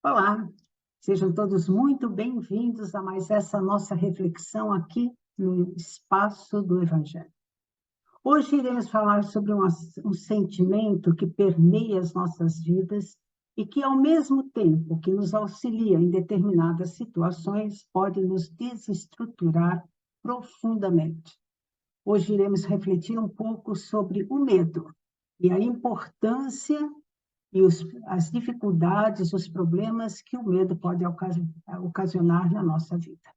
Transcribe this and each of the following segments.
Olá, sejam todos muito bem-vindos a mais essa nossa reflexão aqui no Espaço do Evangelho. Hoje iremos falar sobre um sentimento que permeia as nossas vidas e que, ao mesmo tempo que nos auxilia em determinadas situações, pode nos desestruturar profundamente. Hoje iremos refletir um pouco sobre o medo e a importância e as dificuldades, os problemas que o medo pode ocasionar na nossa vida.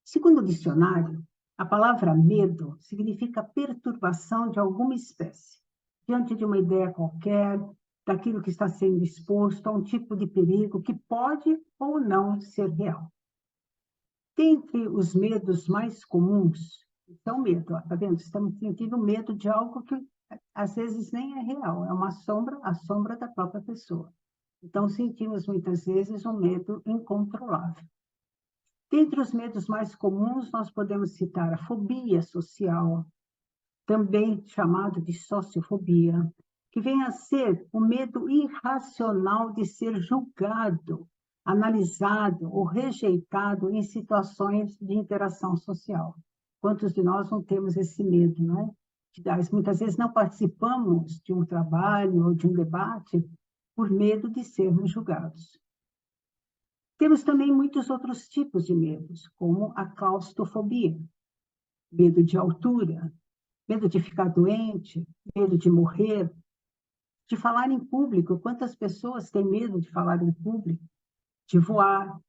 Segundo o dicionário, a palavra medo significa perturbação de alguma espécie, diante de uma ideia qualquer, daquilo que está sendo exposto a um tipo de perigo que pode ou não ser real. Dentre os medos mais comuns, então medo, está vendo? Estamos sentindo medo de algo que às vezes nem é real, é uma sombra, a sombra da própria pessoa. Então sentimos muitas vezes um medo incontrolável. Dentre os medos mais comuns, nós podemos citar a fobia social, também chamado de sociofobia, que vem a ser o medo irracional de ser julgado, analisado ou rejeitado em situações de interação social. Quantos de nós não temos esse medo, não é? Muitas vezes não participamos de um trabalho ou de um debate por medo de sermos julgados. Temos também muitos outros tipos de medos, como a claustrofobia, medo de altura, medo de ficar doente, medo de morrer, de falar em público. Quantas pessoas têm medo de falar em público, de voar?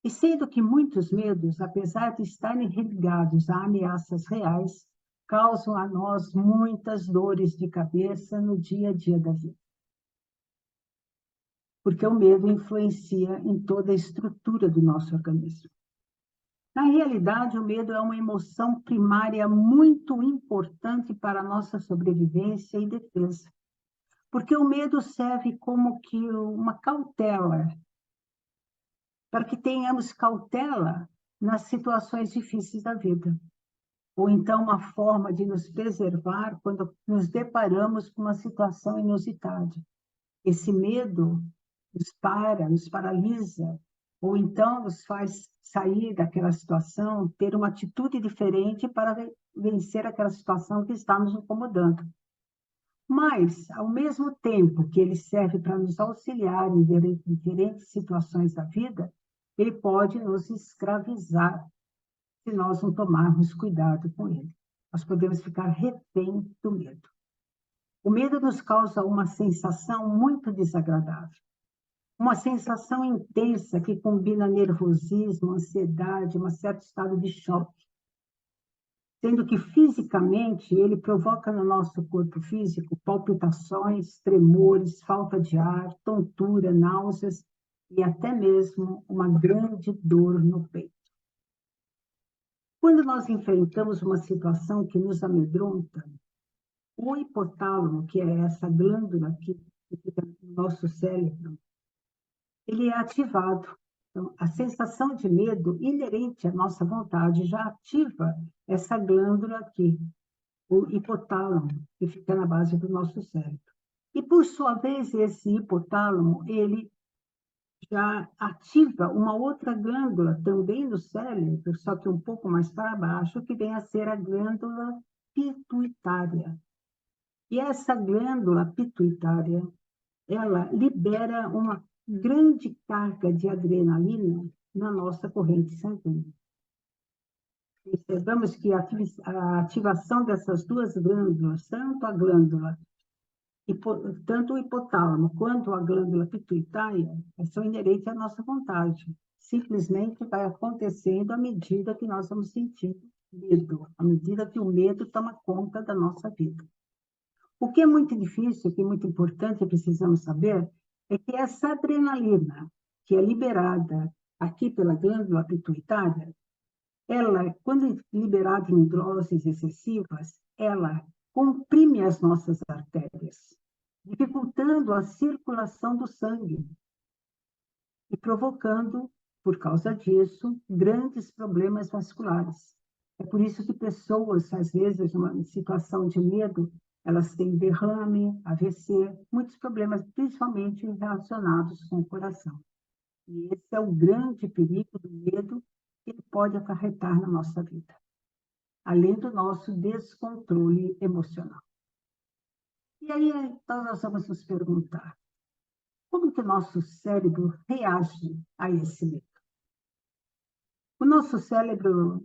E sendo que muitos medos, apesar de estarem ligados a ameaças reais, causam a nós muitas dores de cabeça no dia a dia da vida. Porque o medo influencia em toda a estrutura do nosso organismo. Na realidade, o medo é uma emoção primária muito importante para a nossa sobrevivência e defesa. Porque o medo serve como que uma cautela, para que tenhamos cautela nas situações difíceis da vida. Ou então uma forma de nos preservar quando nos deparamos com uma situação inusitada. Esse medo nos paralisa, ou então nos faz sair daquela situação, ter uma atitude diferente para vencer aquela situação que está nos incomodando. Mas, ao mesmo tempo que ele serve para nos auxiliar em diferentes situações da vida, ele pode nos escravizar se nós não tomarmos cuidado com ele. Nós podemos ficar refém do medo. O medo nos causa uma sensação muito desagradável. Uma sensação intensa que combina nervosismo, ansiedade, um certo estado de choque. Sendo que fisicamente ele provoca no nosso corpo físico palpitações, tremores, falta de ar, tontura, náuseas e até mesmo uma grande dor no peito. Quando nós enfrentamos uma situação que nos amedronta, o hipotálamo, que é essa glândula que fica no nosso cérebro, ele é ativado. Então, a sensação de medo inerente à nossa vontade já ativa essa glândula aqui, o hipotálamo, que fica na base do nosso cérebro. E, por sua vez, esse hipotálamo, ele já ativa uma outra glândula também no cérebro, só que um pouco mais para baixo, que vem a ser a glândula pituitária. E essa glândula pituitária, ela libera uma grande carga de adrenalina na nossa corrente sanguínea. Observamos que a ativação dessas duas glândulas, tanto o hipotálamo quanto a glândula pituitária, são inerentes à nossa vontade. Simplesmente vai acontecendo à medida que nós vamos sentindo medo, à medida que o medo toma conta da nossa vida. O que é muito difícil, que é muito importante, precisamos saber, é que essa adrenalina que é liberada aqui pela glândula pituitária, ela, quando liberada em doses excessivas, ela comprime as nossas artérias, dificultando a circulação do sangue e provocando, por causa disso, grandes problemas vasculares. É por isso que pessoas, às vezes, numa situação de medo, elas têm derrame, AVC, muitos problemas, principalmente relacionados com o coração. E esse é o grande perigo do medo que ele pode acarretar na nossa vida, além do nosso descontrole emocional. E aí, então, nós vamos nos perguntar, como que o nosso cérebro reage a esse medo? O nosso cérebro,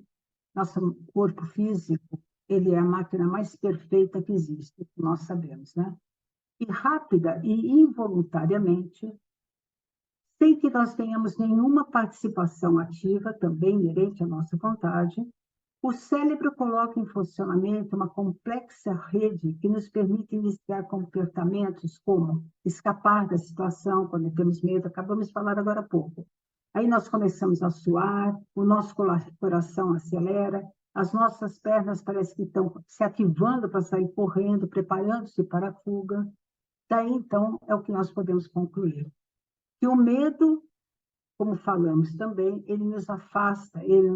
nosso corpo físico, ele é a máquina mais perfeita que existe, nós sabemos, né? E rápida e involuntariamente, sem que nós tenhamos nenhuma participação ativa, também inerente à nossa vontade, o cérebro coloca em funcionamento uma complexa rede que nos permite iniciar comportamentos como escapar da situação quando temos medo, acabamos de falar agora há pouco. Aí nós começamos a suar, o nosso coração acelera, as nossas pernas parecem que estão se ativando para sair correndo, preparando-se para a fuga. Daí, então, é o que nós podemos concluir. Que o medo, como falamos também, ele nos afasta, ele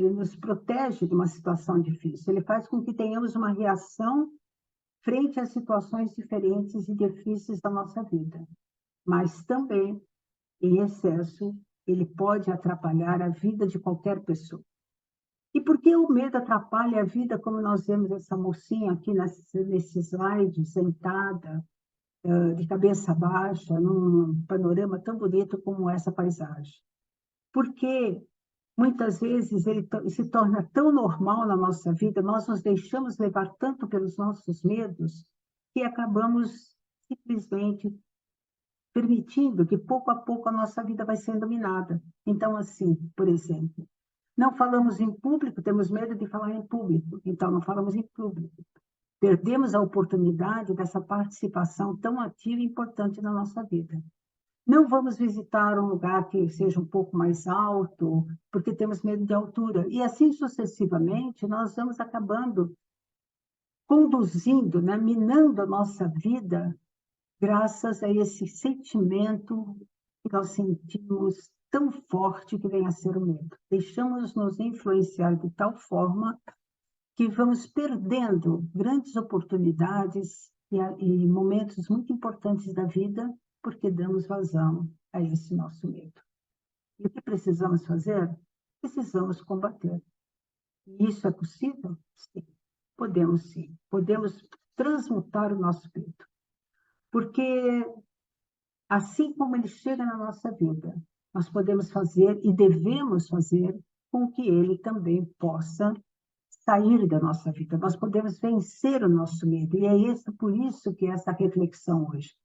nos protege de uma situação difícil, ele faz com que tenhamos uma reação frente a situações diferentes e difíceis da nossa vida. Mas também, em excesso, ele pode atrapalhar a vida de qualquer pessoa. E por que o medo atrapalha a vida, como nós vemos essa mocinha aqui nesse slide, sentada, de cabeça baixa, num panorama tão bonito como essa paisagem? Porque muitas vezes ele se torna tão normal na nossa vida, nós nos deixamos levar tanto pelos nossos medos, que acabamos simplesmente permitindo que pouco a pouco a nossa vida vai sendo dominada. Então, assim, por exemplo, não falamos em público, temos medo de falar em público, então não falamos em público. Perdemos a oportunidade dessa participação tão ativa e importante na nossa vida. Não vamos visitar um lugar que seja um pouco mais alto, porque temos medo de altura. E assim sucessivamente, nós vamos acabando conduzindo, né, minando a nossa vida, graças a esse sentimento que nós sentimos tão forte que vem a ser o medo. Deixamos-nos influenciar de tal forma que vamos perdendo grandes oportunidades e momentos muito importantes da vida porque damos vazão a esse nosso medo. E o que precisamos fazer? Precisamos combater. E isso é possível? Sim. Podemos sim. Podemos transmutar o nosso medo. Porque assim como ele chega na nossa vida, nós podemos fazer e devemos fazer com que ele também possa sair da nossa vida. Nós podemos vencer o nosso medo. E é por isso que essa reflexão hoje.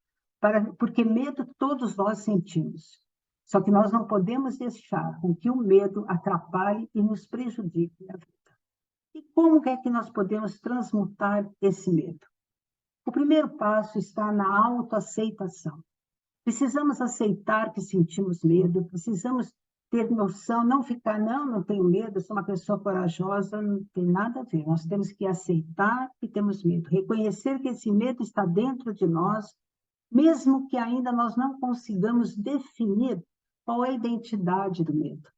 Porque medo todos nós sentimos. Só que nós não podemos deixar com que o medo atrapalhe e nos prejudique a vida. E como é que nós podemos transmutar esse medo? O primeiro passo está na autoaceitação. Precisamos aceitar que sentimos medo, precisamos ter noção, não ficar, não tenho medo, sou uma pessoa corajosa, não tem nada a ver. Nós temos que aceitar que temos medo, reconhecer que esse medo está dentro de nós, mesmo que ainda nós não consigamos definir qual é a identidade do medo.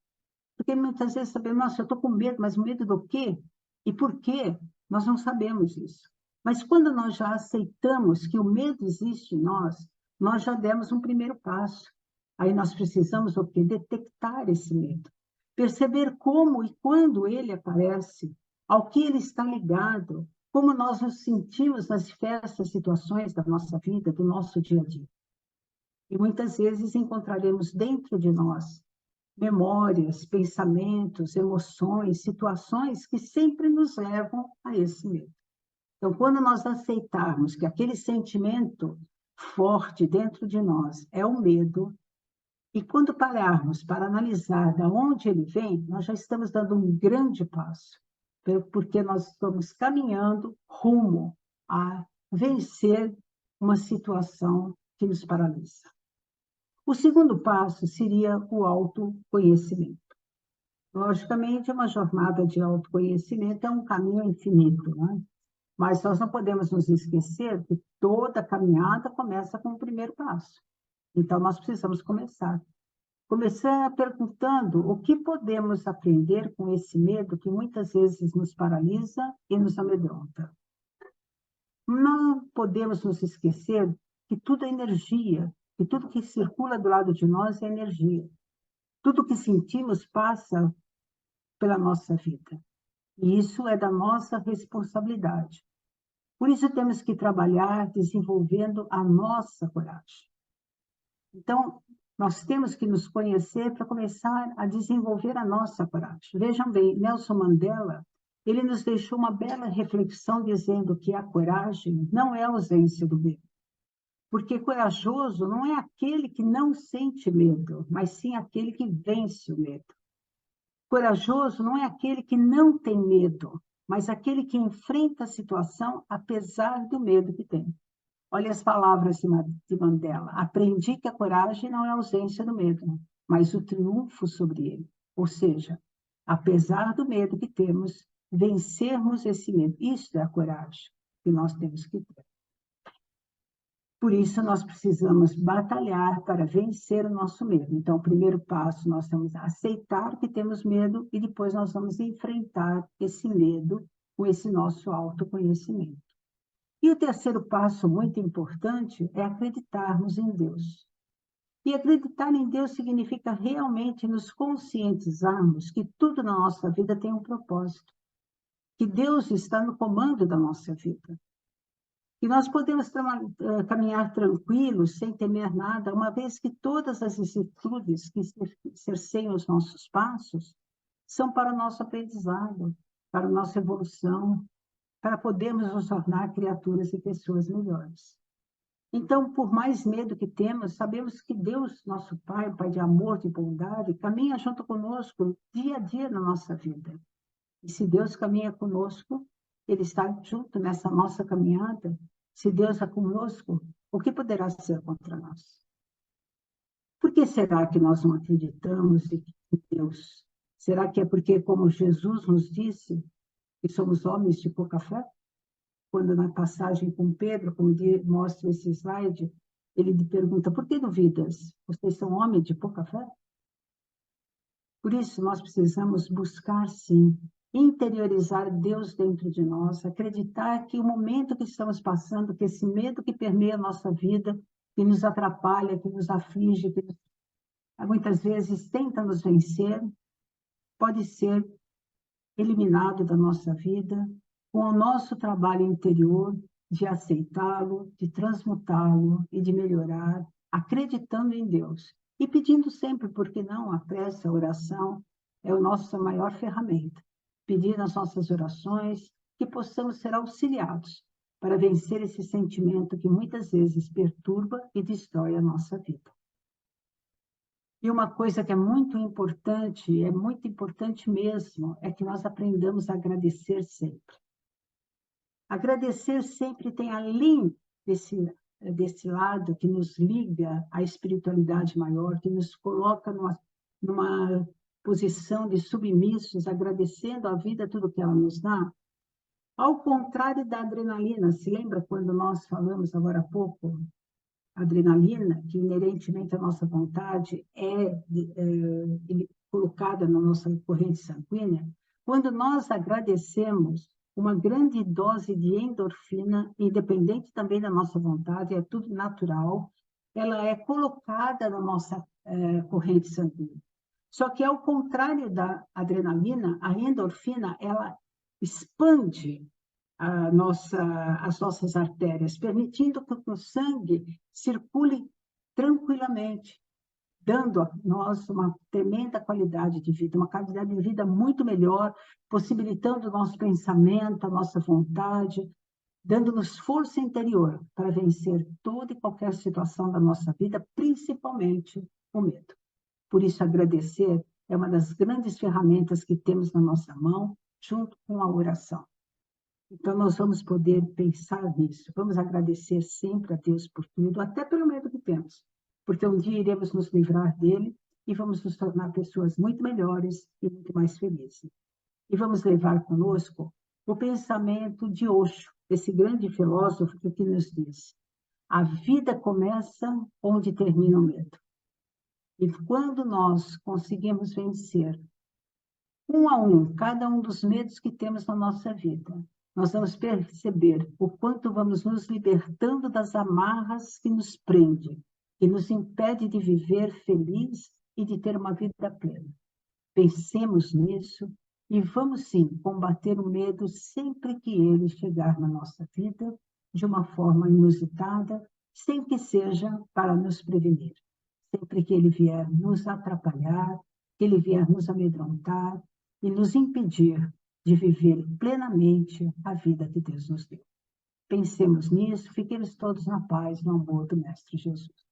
Porque muitas vezes sabemos, nossa, eu estou com medo, mas medo do quê? E por quê? Nós não sabemos isso. Mas quando nós já aceitamos que o medo existe em nós já demos um primeiro passo. Aí nós precisamos o quê? Detectar esse medo. Perceber como e quando ele aparece, ao que ele está ligado, como nós nos sentimos nas diversas situações da nossa vida, do nosso dia a dia. E muitas vezes encontraremos dentro de nós memórias, pensamentos, emoções, situações que sempre nos levam a esse medo. Então, quando nós aceitarmos que aquele sentimento forte dentro de nós é o medo, e quando pararmos para analisar de onde ele vem, nós já estamos dando um grande passo, porque nós estamos caminhando rumo a vencer uma situação que nos paralisa. O segundo passo seria o autoconhecimento. Logicamente, uma jornada de autoconhecimento é um caminho infinito, né? Mas nós não podemos nos esquecer que toda caminhada começa com o primeiro passo. Então, nós precisamos começar. Começar perguntando o que podemos aprender com esse medo que muitas vezes nos paralisa e nos amedronta. Não podemos nos esquecer que tudo é energia, que tudo que circula do lado de nós é energia. Tudo que sentimos passa pela nossa vida. E isso é da nossa responsabilidade. Por isso temos que trabalhar desenvolvendo a nossa coragem. Então, nós temos que nos conhecer para começar a desenvolver a nossa coragem. Vejam bem, Nelson Mandela, ele nos deixou uma bela reflexão dizendo que a coragem não é a ausência do medo. Porque corajoso não é aquele que não sente medo, mas sim aquele que vence o medo. Corajoso não é aquele que não tem medo, mas aquele que enfrenta a situação apesar do medo que tem. Olha as palavras de Mandela. Aprendi que a coragem não é a ausência do medo, mas o triunfo sobre ele. Ou seja, apesar do medo que temos, vencermos esse medo. Isso é a coragem que nós temos que ter. Por isso, nós precisamos batalhar para vencer o nosso medo. Então, o primeiro passo, nós temos a aceitar que temos medo e depois nós vamos enfrentar esse medo com esse nosso autoconhecimento. E o terceiro passo, muito importante, é acreditarmos em Deus. E acreditar em Deus significa realmente nos conscientizarmos que tudo na nossa vida tem um propósito, que Deus está no comando da nossa vida. E nós podemos caminhar tranquilos, sem temer nada, uma vez que todas as vicissitudes que cerceiam os nossos passos são para o nosso aprendizado, para a nossa evolução, para podermos nos tornar criaturas e pessoas melhores. Então, por mais medo que temos, sabemos que Deus, nosso Pai, Pai de amor, de bondade, caminha junto conosco dia a dia na nossa vida. E se Deus caminha conosco, Ele está junto nessa nossa caminhada. Se Deus é conosco, o que poderá ser contra nós? Por que será que nós não acreditamos em Deus? Será que é porque, como Jesus nos disse, que somos homens de pouca fé? Quando na passagem com Pedro, como mostra esse slide, ele lhe pergunta, por que duvidas? Vocês são homens de pouca fé? Por isso, nós precisamos buscar, sim, interiorizar Deus dentro de nós, acreditar que o momento que estamos passando, que esse medo que permeia a nossa vida, que nos atrapalha, que nos aflige, que muitas vezes tenta nos vencer, pode ser eliminado da nossa vida com o nosso trabalho interior de aceitá-lo, de transmutá-lo e de melhorar, acreditando em Deus. E pedindo sempre, porque não, a prece, a oração é a nossa maior ferramenta. Pedir nas nossas orações que possamos ser auxiliados para vencer esse sentimento que muitas vezes perturba e destrói a nossa vida. E uma coisa que é muito importante mesmo, é que nós aprendamos a agradecer sempre. Agradecer sempre tem além desse lado que nos liga à espiritualidade maior, que nos coloca numa posição de submissos, agradecendo a vida tudo que ela nos dá. Ao contrário da adrenalina, se lembra quando nós falamos agora há pouco, a adrenalina, que inerentemente a nossa vontade é colocada na nossa corrente sanguínea, quando nós agradecemos, uma grande dose de endorfina, independente também da nossa vontade, é tudo natural, ela é colocada na nossa corrente sanguínea. Só que, ao contrário da adrenalina, a endorfina, ela expande as nossas artérias, permitindo que o sangue circule tranquilamente, dando a nós uma tremenda qualidade de vida, uma qualidade de vida muito melhor, possibilitando o nosso pensamento, a nossa vontade, dando-nos força interior para vencer toda e qualquer situação da nossa vida, principalmente o medo. Por isso, agradecer é uma das grandes ferramentas que temos na nossa mão, junto com a oração. Então, nós vamos poder pensar nisso. Vamos agradecer sempre a Deus por tudo, até pelo medo que temos. Porque um dia iremos nos livrar dele e vamos nos tornar pessoas muito melhores e muito mais felizes. E vamos levar conosco o pensamento de Osho, esse grande filósofo que nos diz: a vida começa onde termina o medo. E quando nós conseguimos vencer um a um, cada um dos medos que temos na nossa vida, nós vamos perceber o quanto vamos nos libertando das amarras que nos prendem, que nos impede de viver feliz e de ter uma vida plena. Pensemos nisso e vamos sim combater o medo sempre que ele chegar na nossa vida de uma forma inusitada, sem que seja para nos prevenir. Sempre que ele vier nos atrapalhar, que ele vier nos amedrontar e nos impedir de viver plenamente a vida que Deus nos deu. Pensemos nisso, fiquemos todos na paz, no amor do Mestre Jesus.